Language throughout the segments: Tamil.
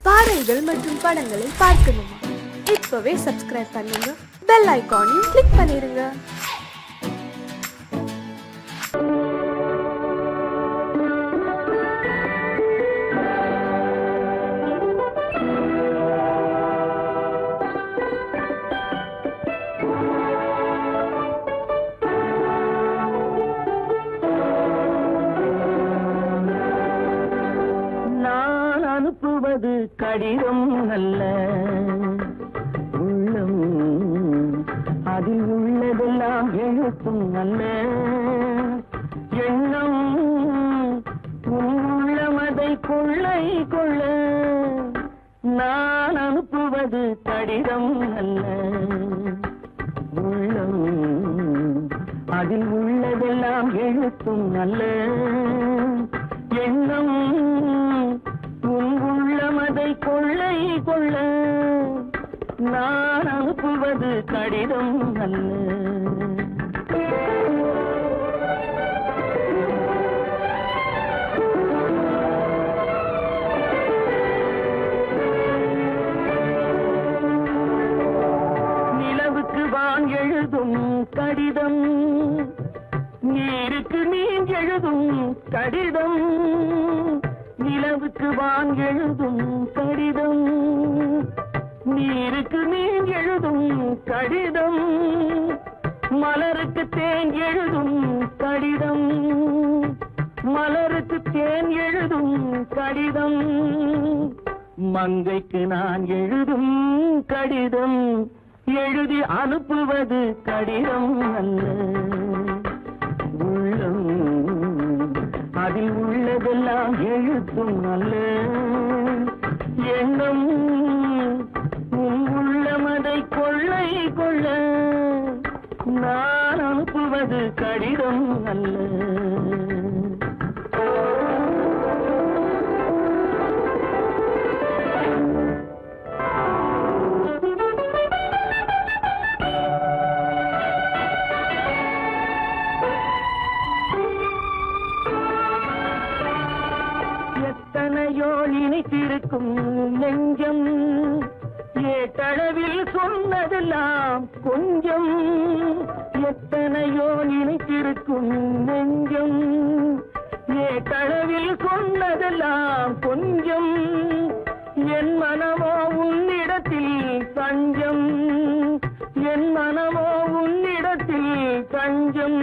பாடல்கள் மற்றும் படங்களை பார்க்கணுமா? இப்பவே சப்ஸ்கிரைப் பண்ணுங்க, பெல் ஐகானையும் கிளிக் பண்ணிருங்க. அனுப்புவது கடிதம் அல்ல, உள்ளம் அதில் உள்ளதெல்லாம் எழுத்தும் அல்ல. எண்ணம் உள்ளமதை கொள்ளை கொள்ள. நான் அனுப்புவது கடிதம் அல்ல, உள்ளம் அதில் உள்ளதெல்லாம் எழுத்தும் அல்ல. எண்ணம் உள்ளமதை கொள்ளை கொள்ள. நான் அனுப்புவது கடிதம் அல்ல. நிலவுக்கு வான் எழுதும் கடிதம், நீருக்கு நீர் எழுதும் கடிதம். நிலவுக்கு வான் எழுதும் கடிதம், நீருக்கு நீர் எழுதும் கடிதம். மலருக்கு தேன் எழுதும் கடிதம், மலருக்கு தேன் எழுதும் கடிதம். மங்கைக்கு நான் எழுதும் கடிதம், எழுதி அனுப்புவது கடிதம் அல்ல. உள்ளம் அதில் உள்ளதெல்லாம் எழுத்தும் அல்ல. எண்ணம் உள்ளமதை கொள்ளை கொள்ள. நான் அனுப்புவது கடிதம் அல்ல. எத்தனையோ இனித்திருக்கும் நெஞ்சம், ஏட்டளவில் சொன்னதெல்லாம் கொஞ்சம். எத்தனையோ இனித்திருக்கும் நெஞ்சம், ஏட்டளவில் சொன்னதெல்லாம் கொஞ்சம். என் மனமோ உன்னிடத்தில் தஞ்சம், என் மனமோ உன்னிடத்தில் தஞ்சம்.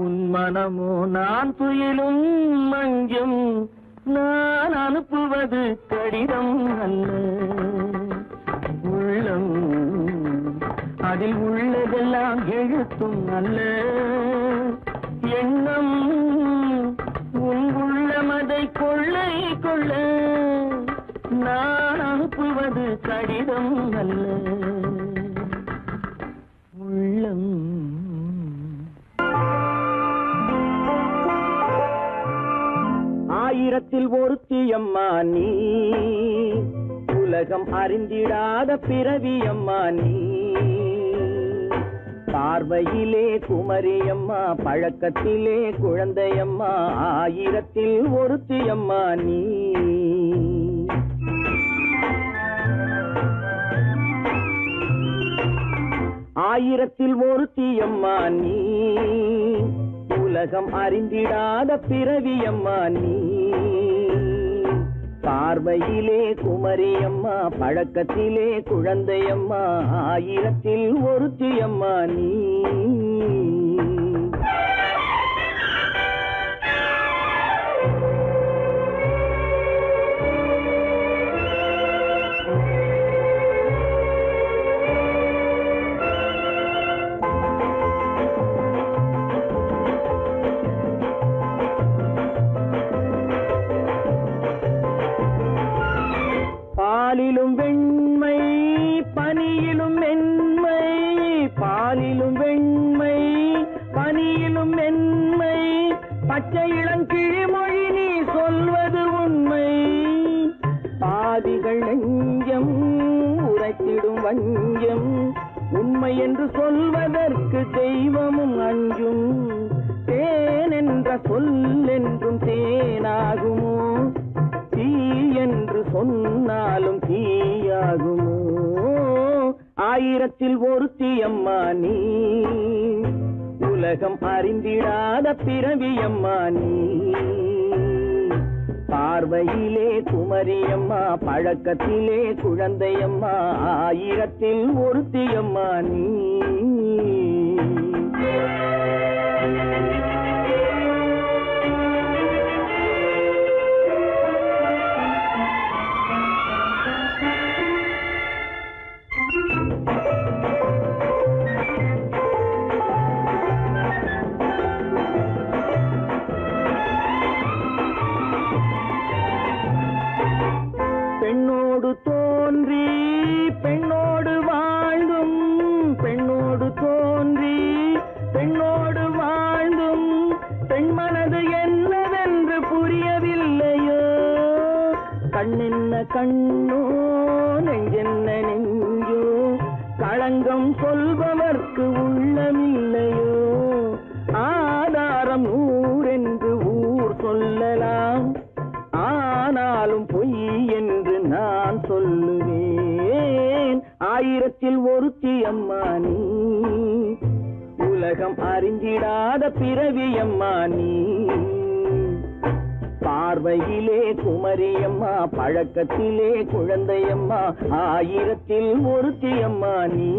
உன் மனமோ நான் துயிலும் மஞ்சம். நான் அனுப்புவது கடிதம் அல்ல, உள்ளம் அதில் உள்ளதெல்லாம் எழுத்தும் அல்ல. எண்ணம் உன் உள்ளமதை கொள்ளை கொள்ள. நான் அனுப்புவது கடிதம் அல்ல, உள்ளம். ஆயிரத்தில் ஒருத்தியம்மா நீ, உலகம் அறிந்திடாத பிறவியம்மா நீ. பார்வையிலே குமரியம்மா, பழக்கத்திலே குழந்தையம்மா. ஆயிரத்தில் ஒருத்தியம்மா நீ. ஆயிரத்தில் ஒருத்தியம்மா நீ, உலகம் அறிந்திடாத பிறவியம்மா நீ. பார்வையிலே குமரியம்மா, பழக்கத்திலே குழந்தையம்மா. ஆயிரத்தில் ஒருத்தியம்மா நீ. பாலிலும் வெண்மை, பனியிலும் மென்மை. பாலிலும் வெண்மை, பனியிலும் மென்மை. பச்சை இளங்கிழிமொழி நீ சொல்வது உண்மை. பாதிகள் நெஞ்சம் உரைத்திடும் வஞ்சம். உண்மை என்று சொல்வதற்கு தெய்வமும் அஞ்சும். தேன் என்ற சொல் என்றும் தேனாகுமோ? தீய என்று சொன்னாலும் தீயாகுமோ? ஆயிரத்தில் ஒருத்தி அம்மா நீ, உலகம் அறிந்திடாத பிறவியம்மா நீ. பார்வையிலே குமரியம்மா, பழக்கத்திலே குழந்தையம்மா, ஆயிரத்தில் ஒருத்தியம்மா நீ. பெண்ணோடு தோன்றி பெண்ணோடு வாழ்ந்தும், பெண்ணோடு தோன்றி பெண்ணோடு வாழ்ந்தும், பெண் மனது என்னவென்று புரியவில்லையோ? கண்ணென்ன கண்ணோ, நெஞ்சென்ன நெஞ்சோ, களங்கம் சொல்பவர்க்கு உள்ளமில்லையோ? ஆதாரம் நூறென்று ஊர் சொல்லலாம், ஆனாலும் பொய் என்று நான் சொல்லுவேன். ஆயிரத்தில் ஒருத்தி அம்மா நீ, உலகம் அறிந்திடாத பிறவியம்மா நீ. பார்வையிலே குமரியம்மா, பழக்கத்திலே குழந்தையம்மா, ஆயிரத்தில் ஒருத்தி அம்மா நீ.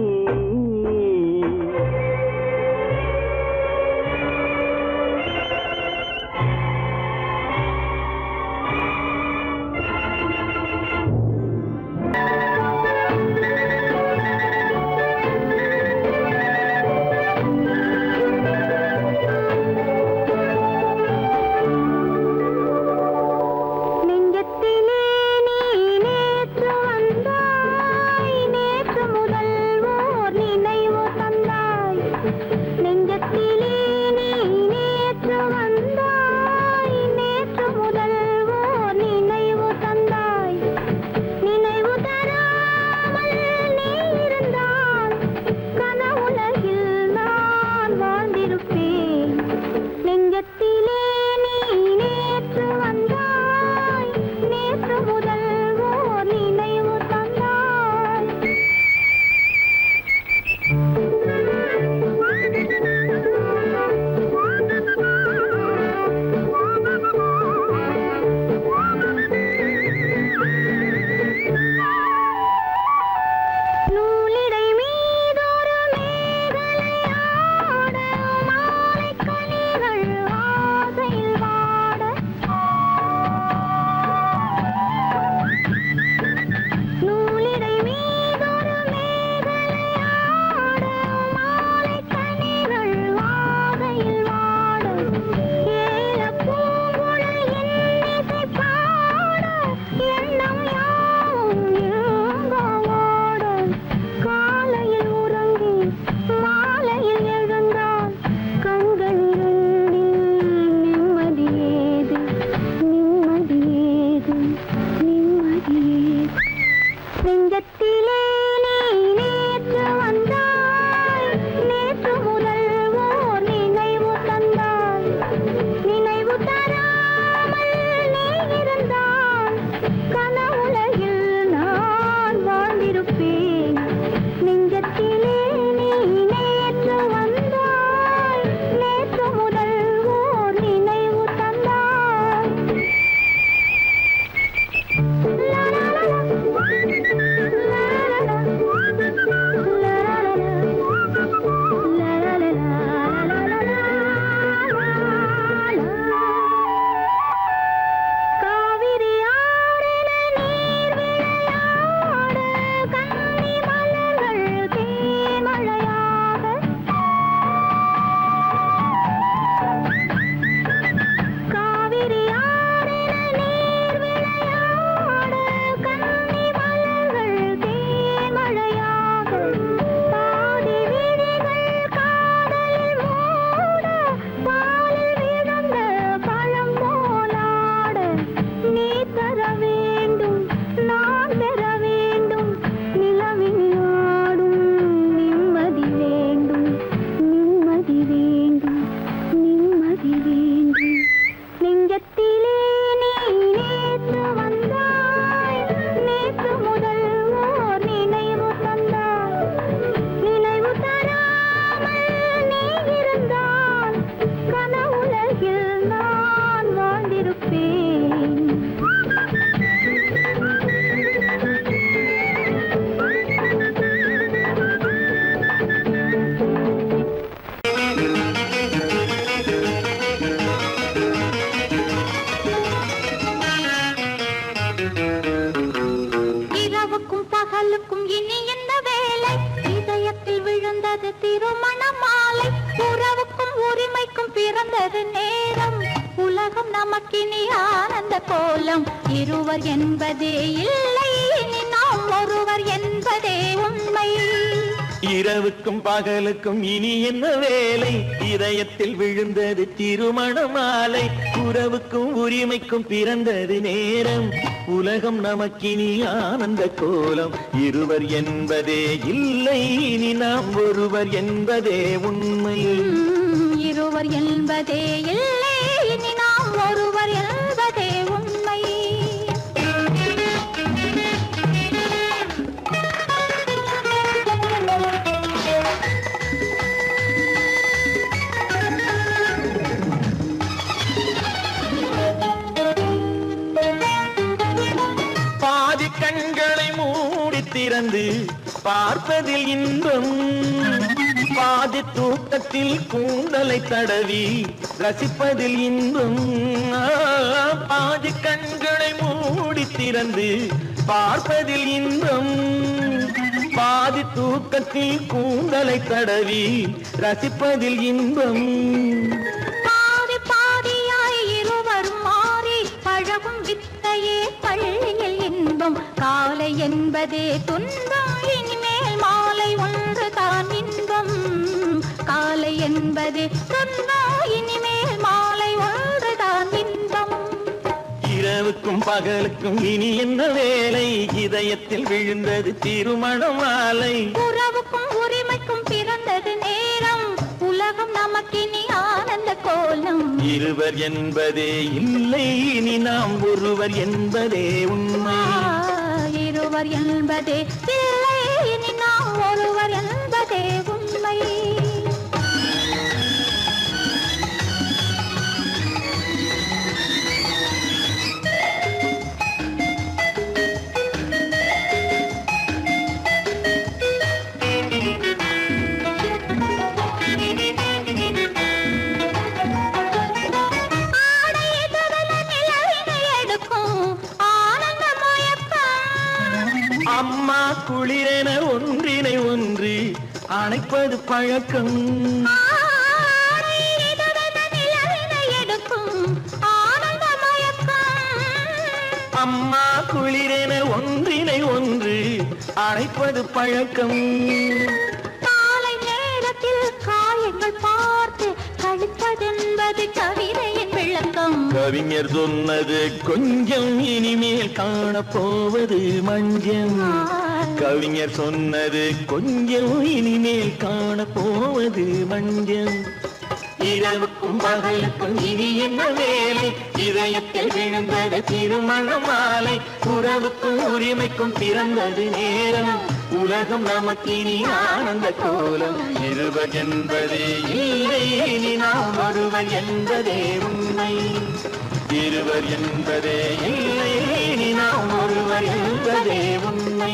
பகலுக்கும் இனி என்ன வேலை, இதயத்தில் விழுந்தது திருமண மாலை, உறவுக்கும் உரிமைக்கும் பிறந்தது நேரம், உலகம் நமக்கினி ஆனந்த கோலம், இருவர் என்பதே இல்லை இனி நாம் ஒருவர் என்பதே உண்மை. இரவுக்கும் பகலுக்கும் இனி என்ன வேலை, இதயத்தில் விழுந்தது திருமண மாலை, உறவுக்கும் உரிமைக்கும் பிறந்தது நேரம், உலகம் நமக்கினி ஆனந்த கோலம், இருவர் என்பதே இல்லை இனி நாம் ஒருவர் என்பதே உண்மை. இருவர் என்பதே இல்லை இனி நாம் ஒருவர் என்பதே உண்மை. பாதி கண்களை மூடி திறந்து பார்ப்பதில் இன்பம், பாதி தூக்கத்தில் கூந்தலை தடவி ரசிப்பதில் இன்பம். பாதி கண்களை மூடி திறந்து பார்ப்பதில் இன்பம், பாதி தூக்கத்தில் கூந்தலை தடவி ரசிப்பதில் இன்பம். பாதி பாதியாய் இருவர் மாறி பழகும் வித்தையே பள்ளியில் இன்பம், காலை என்பதே துன்பம் இனிமேல் மாலை ஒன்று தான் இன்பம், காலை என்பதே துன்பம் இனிமேல் மாலை ஒன்று தான் இன்பம். இரவுக்கும் பகலுக்கும் இனி என்ன வேலை, இதயத்தில் விழுந்தது திருமண மாலை, உறவுக்கும் உரிமைக்கும் பிறந்தது நேரம், உலகம் நமக்கினி ஆனந்த கோலம், இருவர் என்பதே இல்லை இனி நாம் ஒருவர் என்பதே உண்மை. இருவர் என்பதே இல்லை இனி நாம் ஒருவர் என்பதே உண்மை. அம்மா குளிரென ஒன்றினை ஒன்று அணைப்பது பழக்கம், அம்மா குளிரென ஒன்றினை ஒன்று அணைப்பது பழக்கம். காலை நேரத்தில் காயங்கள் பார்த்து கழிப்பதென்பது கவிதையின் விளக்கம், கவிஞர் சொன்னது கொஞ்சம் இனிமேல் காணப்போவது மஞ்சம், கவிஞர் சொன்னது கொஞ்சம் இனிமேல் காணப்போவது மஞ்சம். இரவுக்கும் பகலுக்கும் இனி என்ன வேலை, இதயத்தில் விழுந்தது திருமண மாலை, உறவுக்கும் உரிமைக்கும் பிறந்தது நேரம், உலகம் நமக்கினி ஆனந்த கோலம், இருவர் என்பதே இல்லை இனி நாம் ஒருவர் என்பதே உண்மை. இருவர் என்பதே இல்லை இனி நாம் ஒருவர் என்பதே உண்மை.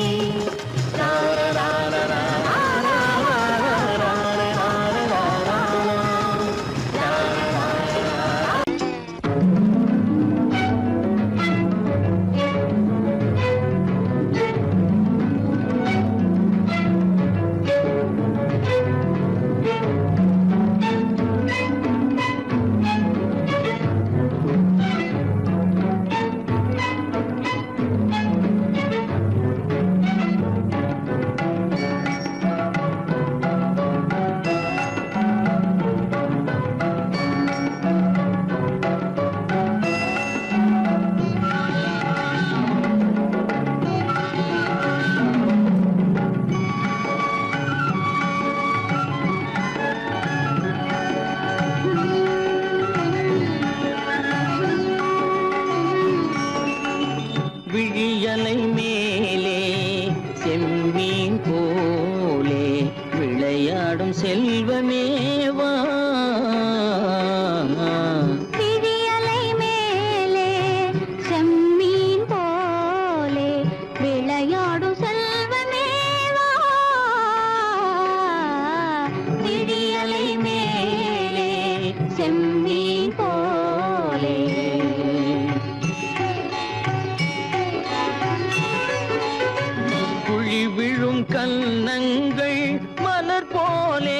கன்னங்கள் மலர் போலே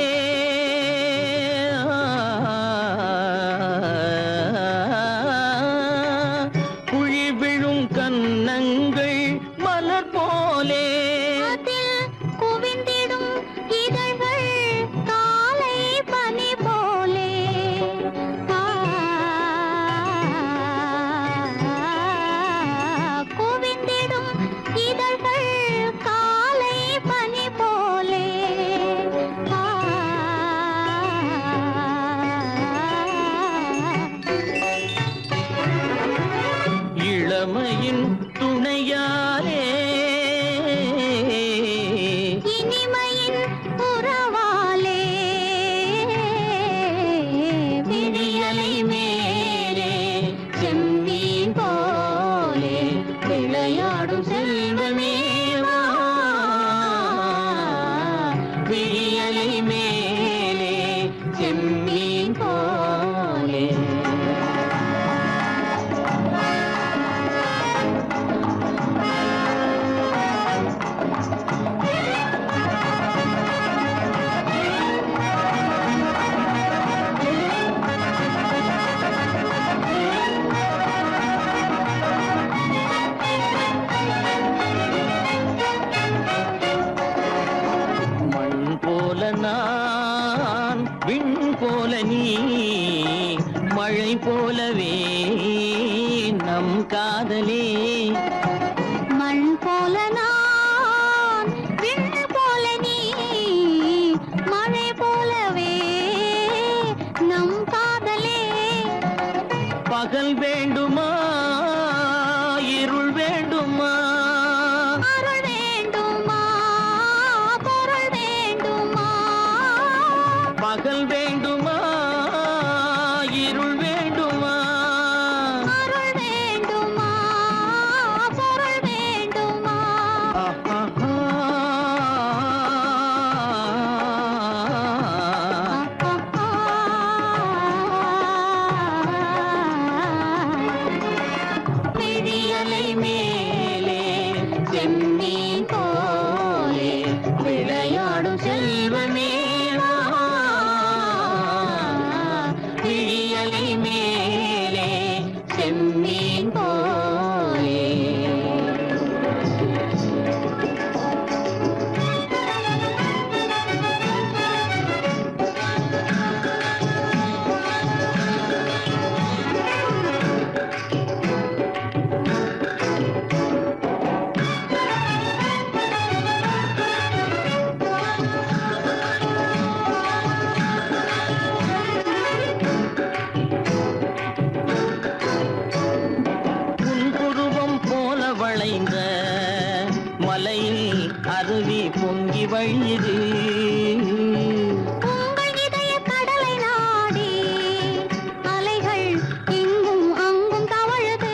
குழி விழும் கன்னங்கள் மலர் போலே அதில் குவிந்திடும் இதழ்கள் காலை பனி போலே குவிந்திடும் இதழ்கள் காலை பனி போலே இளமையின் துணையாலே இனிமையின் உறவாலே விடியலை மேலே செம்மீன் போலே விளையாடும் செல்வமேவா விடியலை மேலே செம்மீன் போலே மண் போல நான் விண் போல நீ மழை போலவே நம் காதலே மண் போல நான் விண் போல நீ மழை போலவே நம் காதலே பகல் வேண்டுமா இருள் வேண்டுமா அருள் வேண்டுமா பொருள் வேண்டுமா பகல் வேண்டுமா இருள் வேண்டுமா அருள் வேண்டுமா பொருள் வேண்டுமா விடியலை மேலே செம்மீன் போலே விளையாடும் செல்வமேவா விடியலை மேலே செம்மீன் போலே புன்புருவம் போல வளைந்த மலையில் அருவி பொங்கி வழியுது உங்கள் இதய கடலை நாடி அலைகள் இங்கும் அங்கும் தவழுது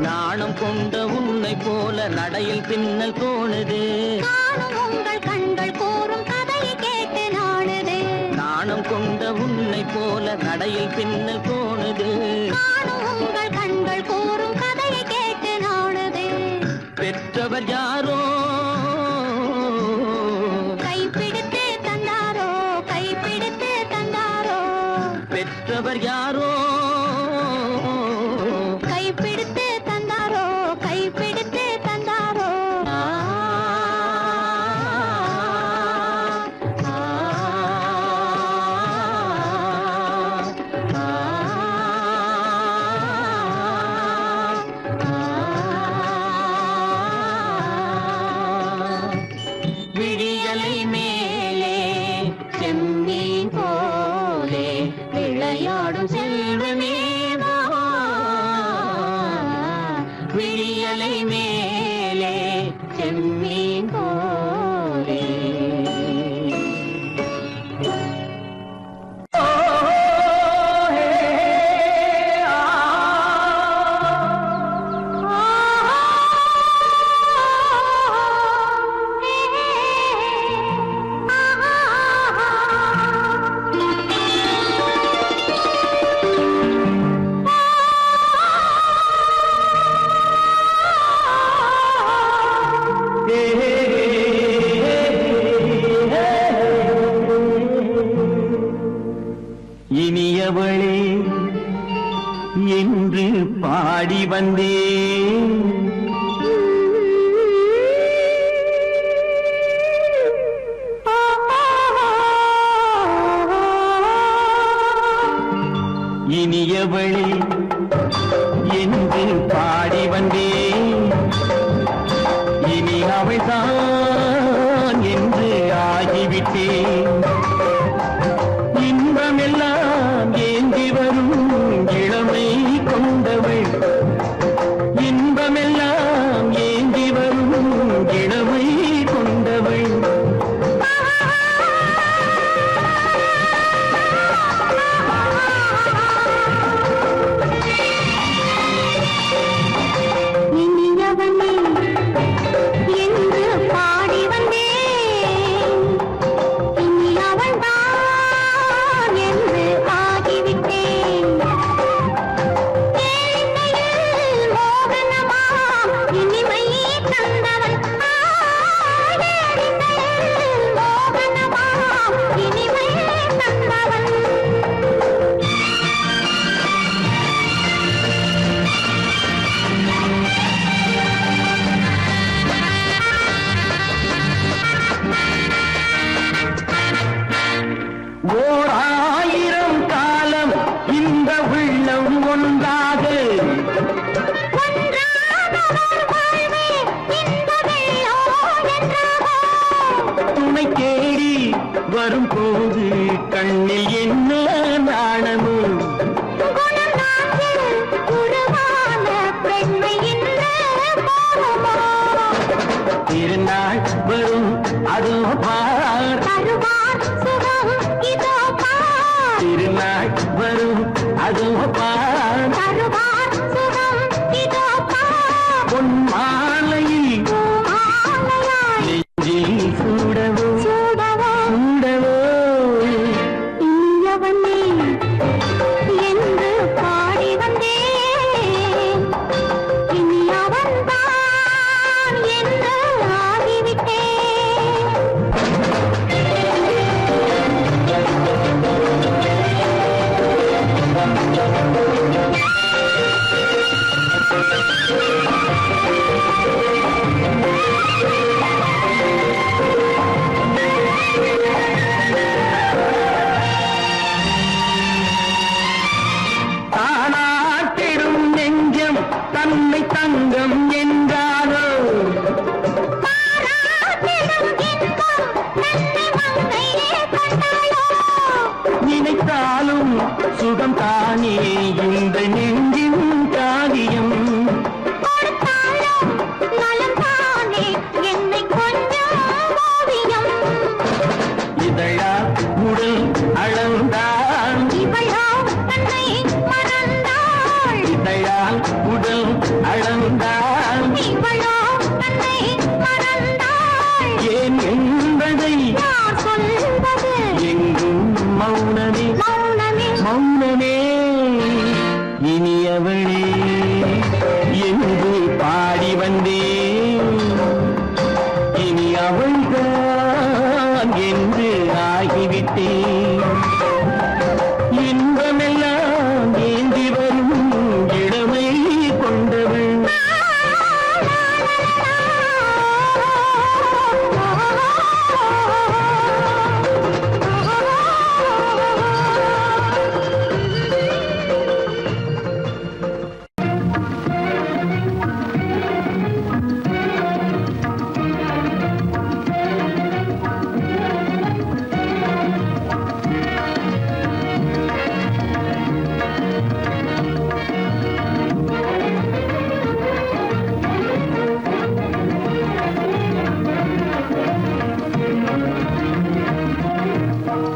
நாணம் கொண்ட உன்னை போல நடையில் பின்னல் தோணுது காணும் உங்கள் கண்கள் கூறும் கதையை கேட்டு நாடுது நாணம் கொண்ட உன்னை போல நடையில் பின்னல் தோணுது காணும் உங்கள் கண்கள் கூறும் கதையை கேட்டு நாடுது பெற்றவர் யாரோ கைப்பிடித்து தந்தாரோ கைப்பிடித்து தந்தாரோ பெற்றவர் யாரோ கைப்பிடித்து தந்தாரோ கைப்பிடித்து தந்தாரோ அவள்தான் என்று ஆகிவிட்டேன். இன்பமெல்லாம் ஏந்தி வரும் இளமை கொண்டவள், இன்பமெல்லாம் ஏந்தி வரும் இளமை கொண்டவள். இனியவனே என்று பாடி வந்தேன், இனி அவள்தான் என்று ஆகிவிட்டேன். கேளிக்கையில் மோகனமாம் இனிமை தந்தவன், கேளிக்கையில் மோகனமாம் இனிமை தந்தவன். ஓர் ஆயிரம் காலம் இந்த உள்ளம் ஒன்றாக ஒன்றானவர் வாழ்வே இந்த வெள்ளம் என்றாகோ. துணை தேடி வரும்போது கண்ணில் என்ன நாணமோ. குணம் நான்கில் உருவான பெண்மை இன்று போகுமோ. திருநாள் வரும் அதோ பார், தருவார் சுகம் இதோ பார், திருநாள் வரும் அதோ பார். தருவார் சுகம் இதோ பார். பொன் மாலையில் பூமாலையாய் நெஞ்சில் சூடவோ சூடவோ சூடவோ. இனியவனே என்று பாடி வந்தேன், இனி அவன்தான் என்று ஆகிவிட்டேன். தானாட்டிடும் நெஞ்சம் தன்னை தங்கம் என்றாலோ. பாராட்டிடும் இன்பம் நன்மை மங்கையே கண்டாளோ. நினைத்தாலும் சுகம் தானே இந்த நெஞ்சின் காரியம். கொடுத்தாலும் நலம் தானே என்னை கொஞ்சம் ஓவியம். இதழா உடல் அளந்தாள், இவளோ தன்னை மறந்தாள், இதழால் உடல் அளந்தாள். இவளோ தன்னை மறந்தாள். ஏன் என்பதை யார் சொல்வது எங்கும் மௌனமே மௌனமே. மௌனமே. இனியவளே என்று பாடி வந்தேன், இனி அவள்தான் என்று ஆகிவிட்டேன். இன்பமெல்லாம் ஏந்தி வரும் இளமை கொண்டவள்.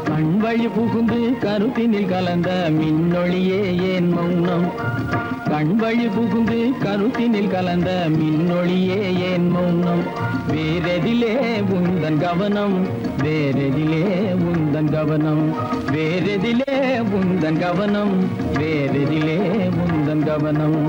கண்வழி புகுந்து கருத்தினில் கலந்த மின்னொளியே ஏன் மௌனம். கண்வழி புகுந்து கருத்தினில் கலந்த மின்னொளியே ஏன் மௌனம். வேறெதிலே உந்தன் கவனம், வேறெதிலே உந்தன் கவனம், வேறெதிலே உந்தன் கவனம், வேறெதிலே உந்தன் கவனம்.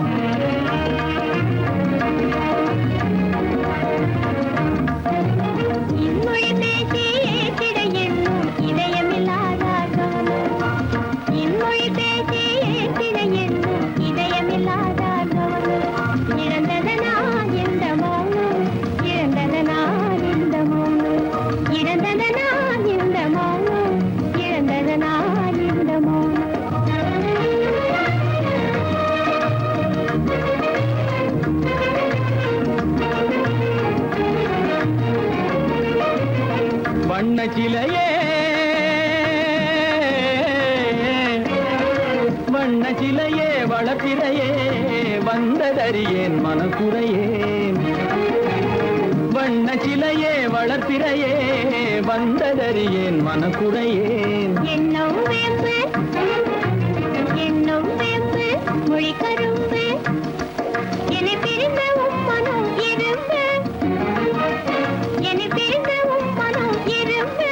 இன்மொழி பேசி ஏற்றிட எண்ணும் இதயமில்லாதார் கவனம். இன்மொழி பேசி ஏற்றிட எண்ணும் இதயமில்லாதார் கவனம். இழந்ததனா இந்த மௌனம், இழந்ததனா இந்த மௌனம், இழந்ததனா இந்த மௌனம், இழந்ததனா இந்த மௌனம். சிலையே வண்ண சிலையே வளர்ப்பிறையே வந்ததறியேன் மனக்குறையேன் வண்ண சிலையே வளர்ப்பிறையே வந்ததறியேன் மனக்குறையேன் என்னும் வேம்பு மொழி கரும்பு என்னை பிரிந்த உம்மனும் எறும்பு என்னை பிரிந்த உம்மனும் எறும்பு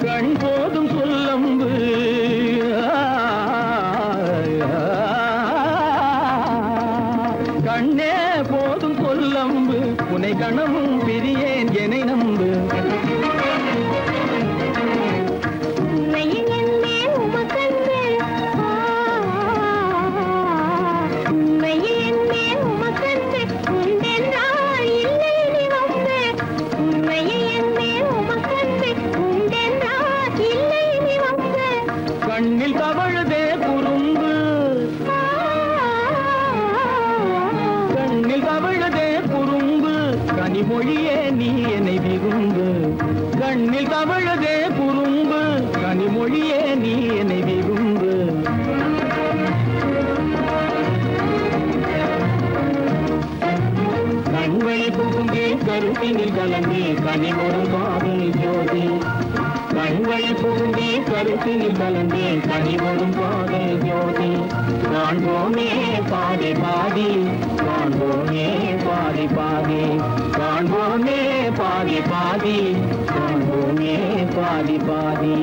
கண் போதும் சொல்லம்பு கண்ணே போதும் சொல்லம்பு உனை கணமும் பிரியேன் என்னை நம்பு உண்மையில் என்னே உமக்கன்று உண்மையில் என்னே உமக்கன்று உண்டென்றால் இல்லை நீ வம்பு உண்மையில் என்னே உமக்கன்று உண்டென்றால் இல்லை நீ வம்பு கண்ணில் தவழுதே குறும்பு கண்ணில் தவழுதே குறும்பு கனிமொழியே நீ என்னை விரும்பு கண்ணில் தவழுதே குறும்பு கனிமொழியே நீ என்னை விரும்பு கண்வழி புகுந்தே கருத்தினில் கலந்தே கனிமொரும் காதல் ஜோதி கண்வழி புகுந்தே கருத்தினில் கலந்தே கனிமொரும் காதல் ஜோதி காண்போமே பாதி பாதி காண்போமே பாதி பாதி காண்போமே பாதி பாதி காண்போமே பாதி பாதி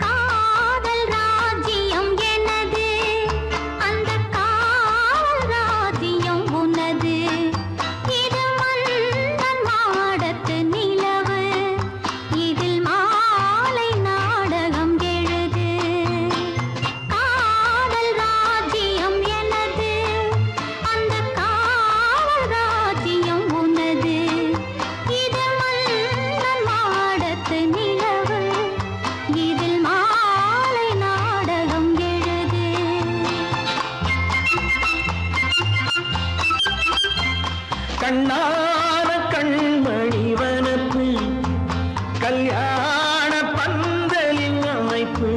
காதல் ராஜ்யம் எனது அந்த காதல் ராஜ்யம் உனது இது மன்னன் மாடத்து நிலவு இதில் மாலை நாடகம் எழுது காதல் ராஜ்யம் எனது அந்த காதல் ராஜ்யம் உனது இது மன்னன் மாடத்து நிலவு இதில் மாலை நாடகம் எழுது கண்ணான கண்மணி வனப்பு கல்யாண பந்தலின் அமைப்பு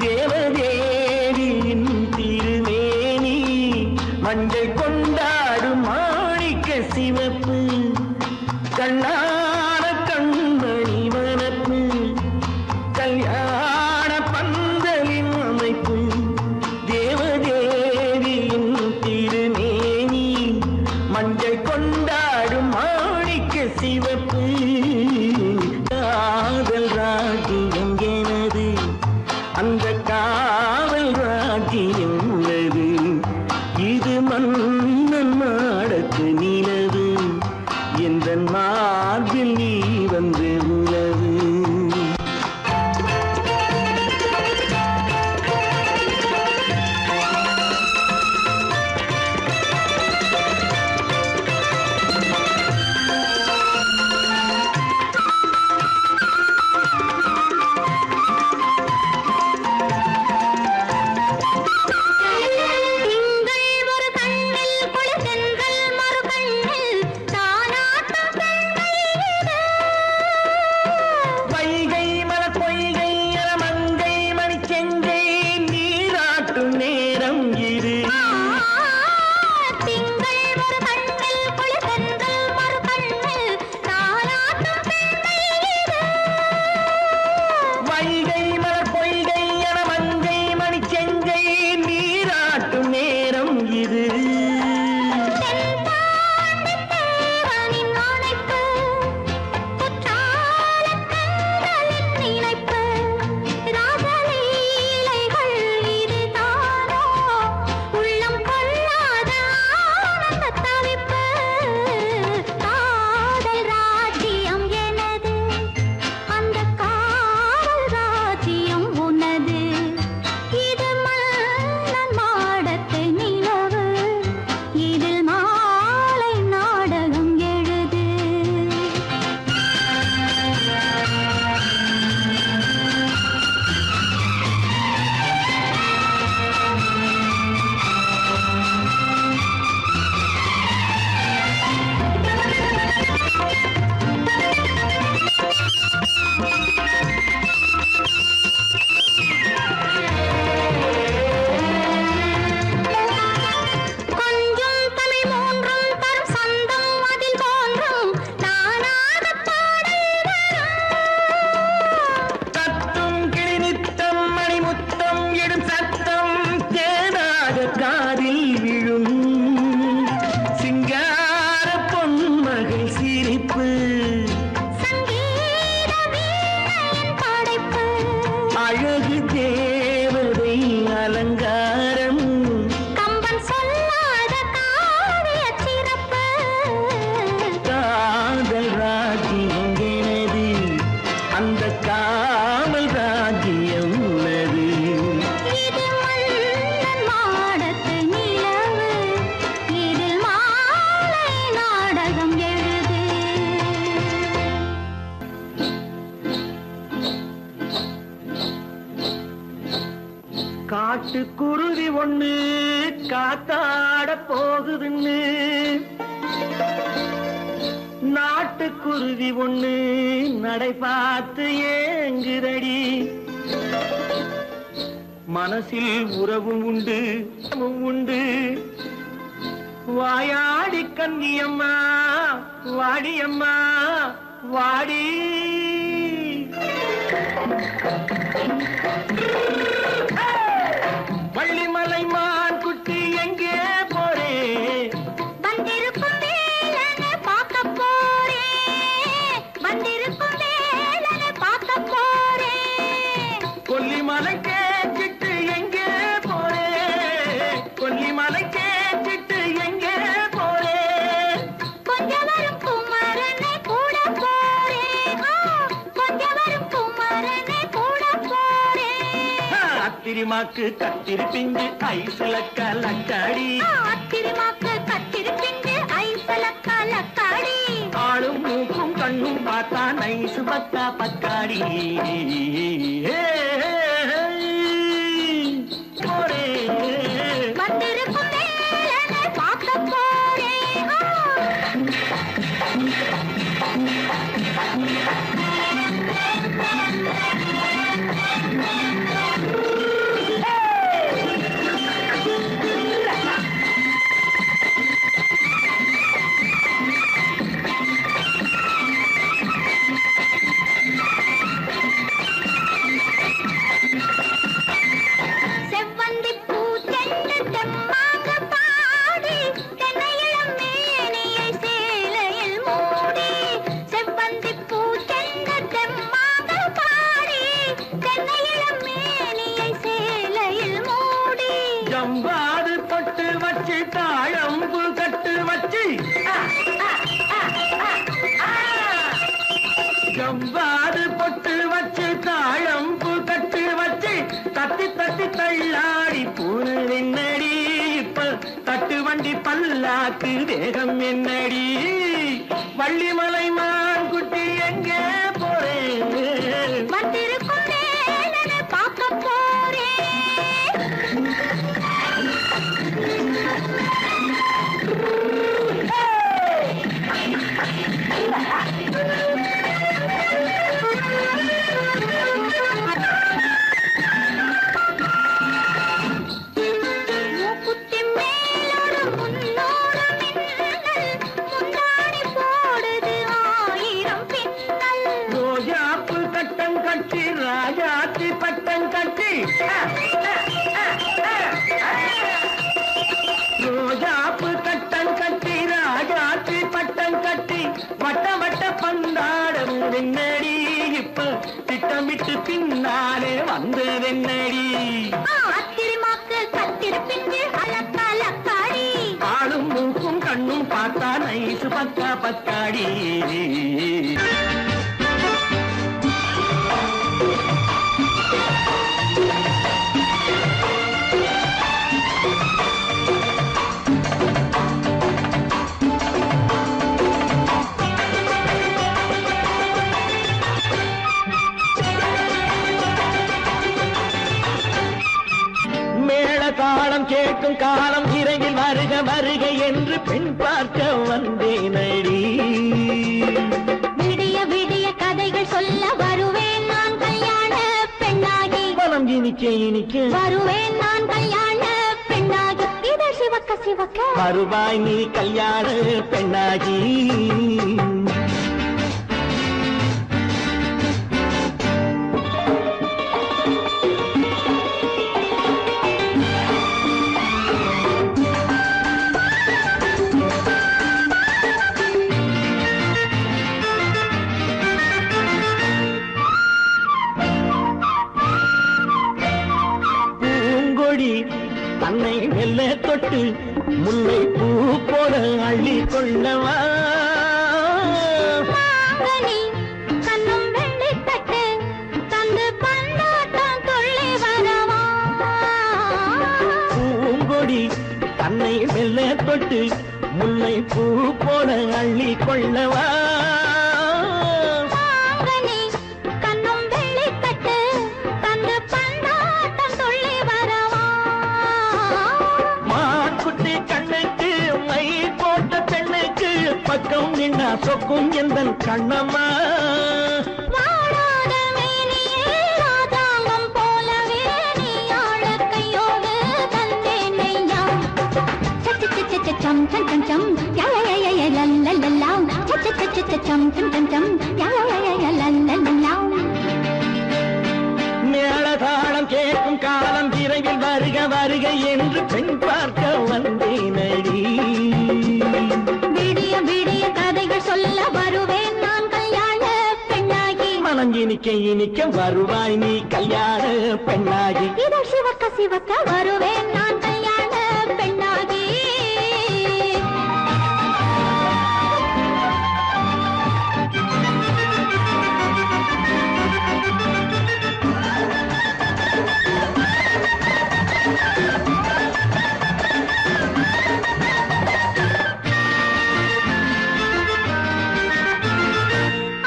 தேவதேவியின் திருமேனி மஞ்சள் கொண்டாடும் மாணிக்க சிவப்பு கண்ணான கண்மணி வனப்பு கல்யாண பந்தலின் அமைப்பு தேவதேவியின் திருமேனி மஞ்சள் கொண்டாடும் மாணிக்க சிவப்பு காதல் ராஜ்யம் எனது அந்த காவல் ராஜ்யம் உள்ளது இது மன்னன் மாடத்து நிலவு எந்த மார்பில் நீ வந்து உலவு திங்கள் ஒரு கண்ணில் குளிர்தென்றல் மறு கண்ணில் சிட்டுக்குருவி ஒண்ணு காத்தாட போகுதுன்னு நாட்டுக்குருவி ஒண்ணு நடை பார்த்து ஏங்குதடி மனசில் உறவும் உண்டு உண்டு வாயாடி கன்னியம்மா வாடியம்மா வாடி வள்ளிமலை மான் குட்டி எங்கே போறே வந்திருக்கும் வேலனை பார்க்க போறேன் வந்திருக்கும் வேலனை பார்க்க போறேன் கொல்லிமலை கேட்டுட்டு எங்கே போறே கொல்லிமலை கேட்டுட்டு எங்கே போறே கொஞ்சம் வரும் குமரனை கூட போறேன் கொஞ்சம் வரும் குமரனை கூட போறேன் அத்திரிமாக்கு கத்திரி பிஞ்சு ஐசுல கலக்காடி அத்திரிமாக்கு கத்திரி பிஞ்சு ஐசல கலக்காடி ஆளும் மூக்கும் கண்ணும் பார்த்தா நைசு பக்கா பக்காடி போறே வந்திருக்கும் வேலனை பார்க்க போறேன் செவ்வந்தி பூ தென்று தெம்மாக பாடி தென்னையிளம் மேனியை சேலையில் மூடி செவ்வந்தி பூ தென்று தெம்மாக பாடி தென்னையிளம் மேனியை சேலையில் மூடி ஜம்பாது பொட்டு வச்சு தாழம்பு கட்டு வச்சு ஜம்பாது பொட்டு வச்சு தாழம்பு கட்டு வச்சு தட்டி தட்டி தள்ளாடி பூரு என்னடி இப்ப தட்டு வண்டி பல்லாக்கு வேகம் என்னடி வள்ளிமலை மான் குட்டி எங்கே போறேன் வந்திருக்கும் வேலனை பார்க்க போறேன் மூக்குத்தி மேலோடு முன்னோடு மின்னல் முந்தாடி போடுது ஆயிரம் பின்னல் ரோஜாப்பு கட்டம் கட்டி ராஜாத்தி பட்டம் கட்டி ரோஜாப்பு கட்டம் கட்டி ராஜாத்தி பட்டம் கட்டி வட்ட வட்ட பந்தாடம் வெண்ணடி இப்ப திட்டமிட்டு பின்னாலே வந்ததென்னடி அத்திரிமாக்கு கத்திரி பிஞ்சு அலக்காடி ஆளும் மூக்கும் கண்ணும் பார்த்தா நைசு பக்கா பக்காடி மேள தாளம் கேட்கும் காலம் விரைவில் வருக வருக என்று பெண் பார்க்க வந்தேனடி விடிய விடிய கதைகள் சொல்ல வருவேன் நான் கல்யாண பெண்ணாகி மனம் இனிக்க இனிக்க வருவேன் நான் கல்யாண பெண்ணாகி இது சிவக்க சிவக்க வருவாய் நீ கல்யாண பெண்ணாகி பூங்கொடி தன்னை மெல்ல தொட்டு முல்லை பூ போல அள்ளி கொள்ளவா மாங்கனி கண்ணும் வெள்ளி தட்டு தந்து பந்தாட்டம் துள்ளி வரவா பூங்கொடி தன்னை மெல்ல தொட்டு முல்லை பூ போல அள்ளி கொள்ளவா மாங்கனி கண்ணும் வெள்ளி தட்டு தந்து பந்தாட்டம் துள்ளி வரவா பக்கம் நின்னா சொக்கும் எந்தன் கண்ணம்மா வாழாத மேனியே ராஜாங்கம் போலவே நீ ஆள கையோடு தந்தேனையா சம் சம் சம் சம் யா யா யா யா லல்லல்லா சம் சம் சம் யா யா யா லல்லல்லா மேளதாளம் கேட்கும் காலம் விரைவில் வருக வருக என்று பெண் பார்க்க வந்தேனடி விடிய விடிய கதைகள் சொல்ல வருவேன் நான் கல்யாண பெண்ணாகி மனம் இனிக்க இனிக்க வருவாய் நீ கல்யாண பெண்ணாகி இதழ் சிவக்க சிவக்க வருவேன் நான் கல்யாண பெண்ணாகி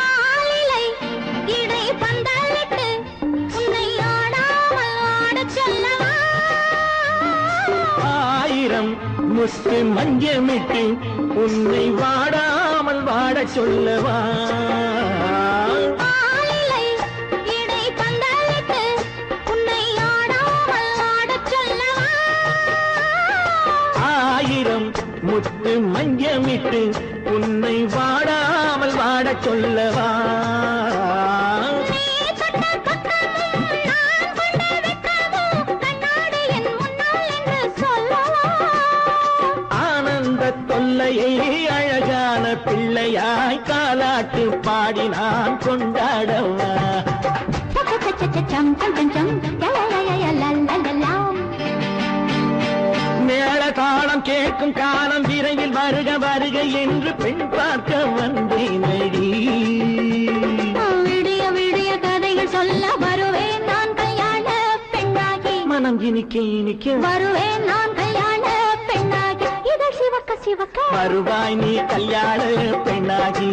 ஆளிலை இடை பந்தலிட்டு உன்னை ஆடாமல் ஆடச் சொல்லவா ஆயிரம் முத்து மஞ்சமிட்டு உன்னை வாடாமல் வாடச் சொல்லவா ஆளிலை இடை பந்தலிட்டு உன்னை ஆடாமல் ஆடச் சொல்லவா ஆயிரம் முத்து மஞ்சமிட்டு உன்னை வாடாமல் வாடச் சொல்லவா நீ தொட்ட பக்கமும் நான் கொண்ட வெட்கமும் கண்ணாடி என் முன்னால் என்று சொல்லவா ஆனந்த தொல்லையை அழகான பிள்ளையாய் காலாட்டு பாடி நான் கொண்டாடவா சம் சம் சம் சம் யா யா யா யா லல்லல்லா மேள தாளம் கேட்கும் காலம் விரைவில் வருக வருக என்று பெண் பார்க்க வந்தேனடி விடிய விடிய கதைகள் சொல்ல வருவேன் நான் கல்யாண பெண்ணாகி மனம் இனிக்க இனிக்க வருவேன் நான் கல்யாண பெண்ணாகி இதழ் சிவக்க சிவக்க வருவாய் நீ கல்யாண பெண்ணாகி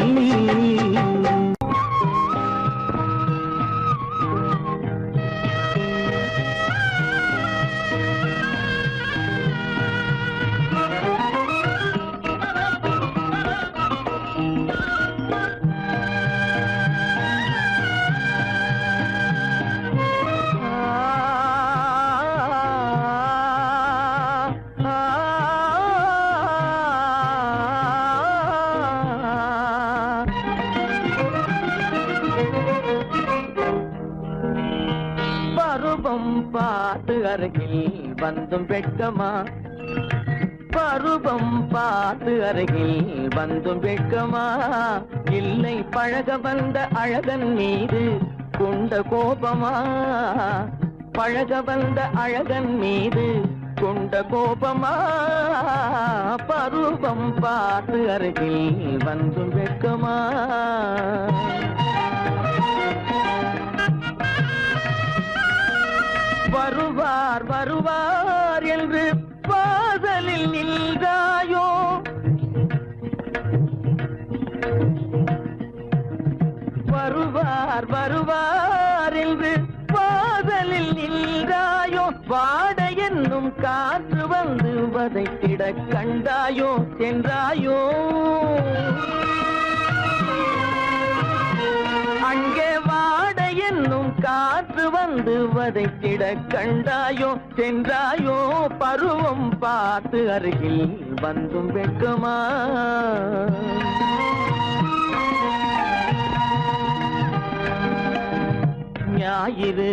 பருவம் பார்த்து அருகில் வந்தும் வெட்கமா பருவம் பார்த்து அருகில் வந்தும் வெட்கமா இல்லை பழக வந்த அழகன் மீது கொண்ட கோபமா பழக வந்த அழகன் மீது கொண்ட கோபமா பருவம் பார்த்து அருகில் வந்தும் வெட்கமா வருவார் வருவார் என்று பாதலில் நின்றாயோ வருவார் வருவார் என்று பாதலில் நின்றாயோ வாட என்னும் காற்று வந்து வதைத்திட கண்டாயோ சென்றாயோ அங்கே வாட என்னும் காற்று வந்து வதைத்திட கண்டாயோ சென்றாயோ பருவம் பார்த்து அருகில் வந்தும் வெட்கமா ஞாயிறு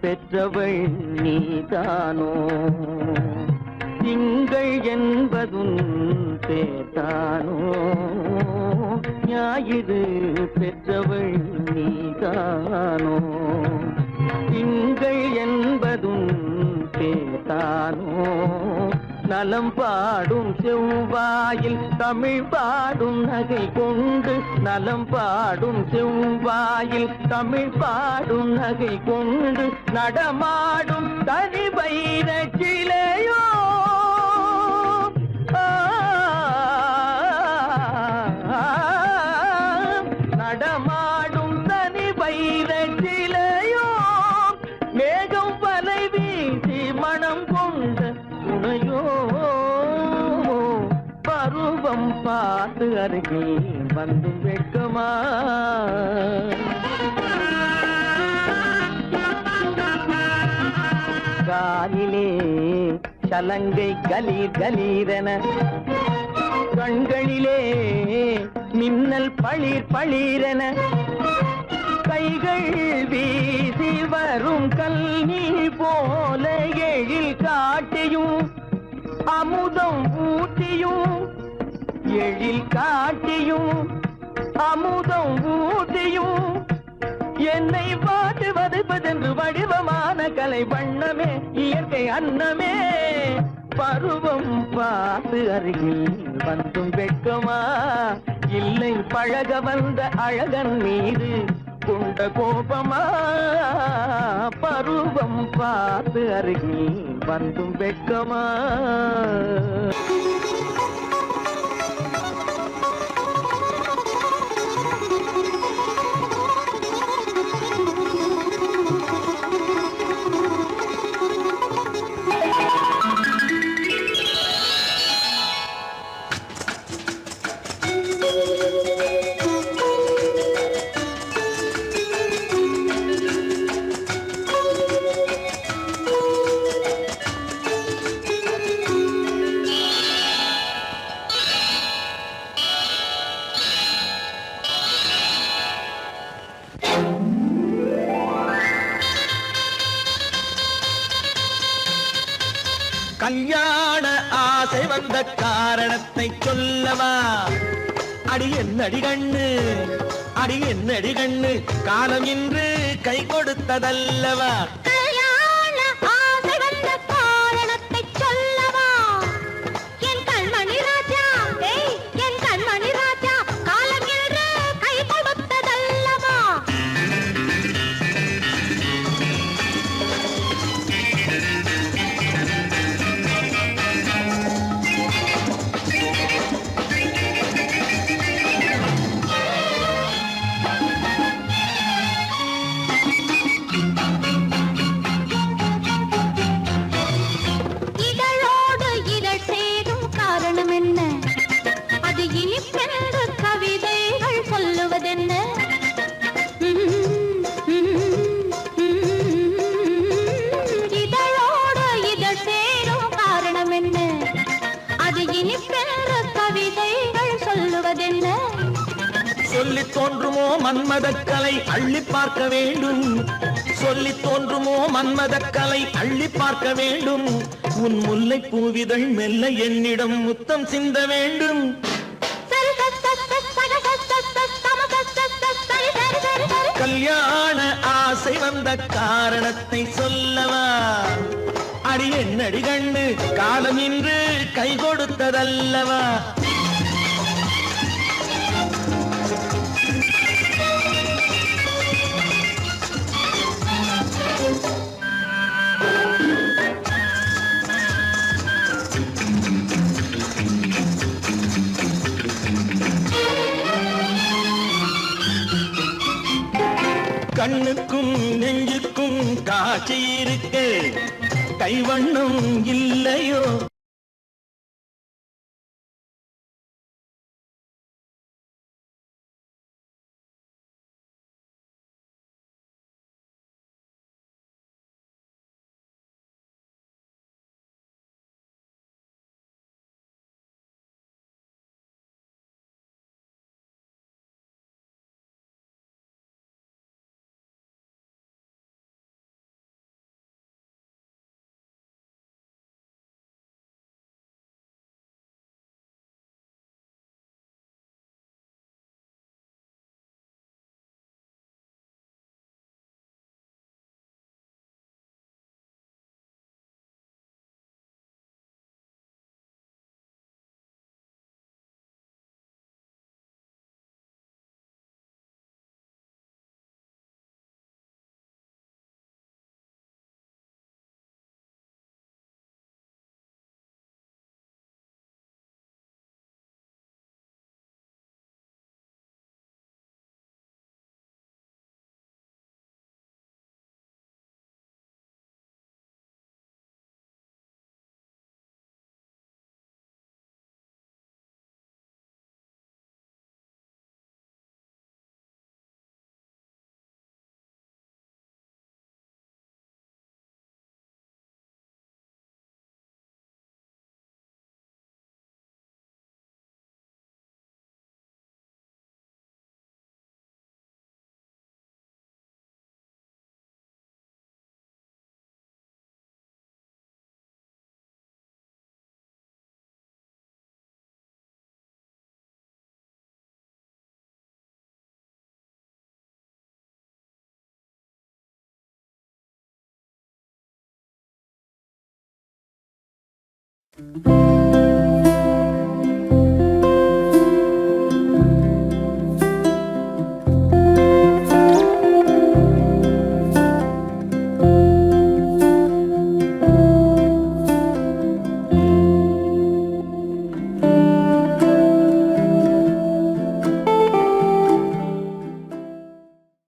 பெற்றவள் நீதானோ திங்கள் என்பதும் பேத்தானோ ஞாயிறு பெற்றவள் நீதானோ திங்கள் என்பதும் பேத்தானோ நலம் பாடும் செவ்வாயில் தமிழ் பாடும் நகை கொண்டு நலம் பாடும் செவ்வாயில் தமிழ் பாடும் நகை கொண்டு நடமாடும் தனி வைர சிலையோ நடமாடும் தனி வைர சிலையோ மேகம் வலை வீசி மனம் கொண்ட துணையோ பருவம் பார்த்து அருகில் வந்தும் வெட்கமா? காலிலே சலங்கை கலீர் கலீரென, கண்களிலே மின்னல் பளிர் பளிரென, கைகள் வீசி வரும் கல்நீர் போல எழில் காட்டியும் அமுதம் ஊட்டியும், எழில் காட்டியும் அமுதம் ஊட்டியும், என்னை பாட்டு வதைப்பதென்று வடிவமான கலை வண்ணமே, இயற்கை அன்னமே. பருவம் பார்த்து அருகில் வந்தும் வெட்கமா? இல்லை பழக வந்த அழகன் மீது கொண்ட கோபமா? பருவம் பார்த்து அருகில் வந்தும் வெட்கமா? கல்யாண ஆசை வந்த காரணத்தை சொல்லவா? அடி என்னடி கண்ணு, அடி என்னடி கண்ணு, காலம் இன்று கை கொடுத்ததல்லவா? கல்யாண ஆசை வந்த காரணத்தை சொல்லவா? என் கண்மணி ராஜா, என் கண்மணி ராஜா, காலம் என்று கை கொடுத்ததல்லவா? இதழோடு இதழ் சேரும் காரணம் என்ன? அது இனிப்பென்று கவிதைகள் சொல்லுவதென்ன? இதழோடு இதழ் சேரும் காரணம் என்ன? அது இனிப்பென்று கவிதைகள் சொல்லுவதென்ன? சொல்லி தோன்றுமோ மன்மதக்கலை அள்ளி பார்க்க வேண்டும், சொல்லி தோன்றுமோ மன்மதக்கலை அள்ளி பார்க்க வேண்டும். உன் முல்லை பூவிதழ் மெல்ல என்னிடம் முத்தம் சிந்த வேண்டும். கல்யாண ஆசை வந்த காரணத்தை சொல்லவா? அடி என்னடி கண்ணு, காலம் இன்று கை கொடுத்ததல்லவா? கண்ணுக்கும் நெஞ்சுக்கும் காட்சி இருக்கு, கைவண்ணம் இல்லையோ? நன்றி.